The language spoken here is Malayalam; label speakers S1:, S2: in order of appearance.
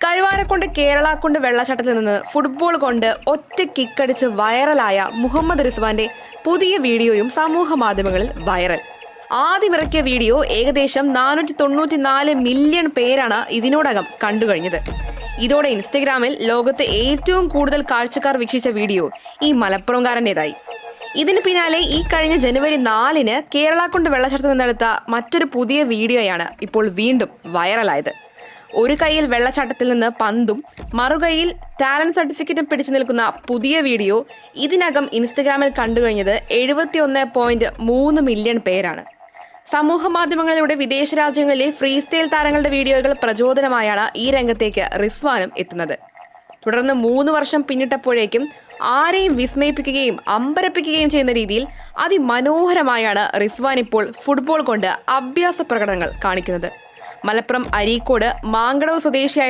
S1: കഴുവാരക്കൊണ്ട് കേരളക്കുണ്ട് വെള്ളച്ചാട്ടത്തിൽ നിന്ന് ഫുട്ബോൾ കൊണ്ട് ഒറ്റ കിക്കടിച്ച് വൈറലായ മുഹമ്മദ് റിസ്വാന്റെ പുതിയ വീഡിയോയും സമൂഹ മാധ്യമങ്ങളിൽ വൈറൽ. ആദ്യമിറക്കിയ വീഡിയോ ഏകദേശം 494 മില്യൺ പേരാണ് ഇതിനോടകം കണ്ടുകഴിഞ്ഞത്. ഇതോടെ ഇൻസ്റ്റഗ്രാമിൽ ലോകത്തെ ഏറ്റവും കൂടുതൽ കാഴ്ചക്കാർ വീക്ഷിച്ച വീഡിയോ ഈ മലപ്പുറംകാരൻ്റെതായി. ഇതിന് പിന്നാലെ ഈ കഴിഞ്ഞ ജനുവരി 4-ന് കേരളക്കുണ്ട് വെള്ളച്ചാട്ടത്തിൽ നിന്നെടുത്ത മറ്റൊരു പുതിയ വീഡിയോയാണ് ഇപ്പോൾ വീണ്ടും വൈറലായത്. ഒരു കൈയിൽ വെള്ളച്ചാട്ടത്തിൽ നിന്ന് പന്തും മറുകൈയിൽ ടാലന്റ് സർട്ടിഫിക്കറ്റും പിടിച്ചു നിൽക്കുന്ന പുതിയ വീഡിയോ ഇതിനകം ഇൻസ്റ്റഗ്രാമിൽ കണ്ടുകഴിഞ്ഞത് 71.3 മില്യൺ പേരാണ്. സമൂഹ മാധ്യമങ്ങളിലൂടെ വിദേശ രാജ്യങ്ങളിലെ ഫ്രീ സ്റ്റൈൽ താരങ്ങളുടെ വീഡിയോകൾ പ്രചോദനമായാണ് ഈ രംഗത്തേക്ക് റിസ്വാനും എത്തുന്നത്. തുടർന്ന് 3 വർഷം പിന്നിട്ടപ്പോഴേക്കും ആരെയും വിസ്മയിപ്പിക്കുകയും അമ്പരപ്പിക്കുകയും ചെയ്യുന്ന രീതിയിൽ അതിമനോഹരമായാണ് റിസ്വാൻ ഇപ്പോൾ ഫുട്ബോൾ കൊണ്ട് അഭ്യാസ പ്രകടനങ്ങൾ കാണിക്കുന്നത്. മലപ്പുറം അരീക്കോട് മാങ്കടവ് സ്വദേശിയായ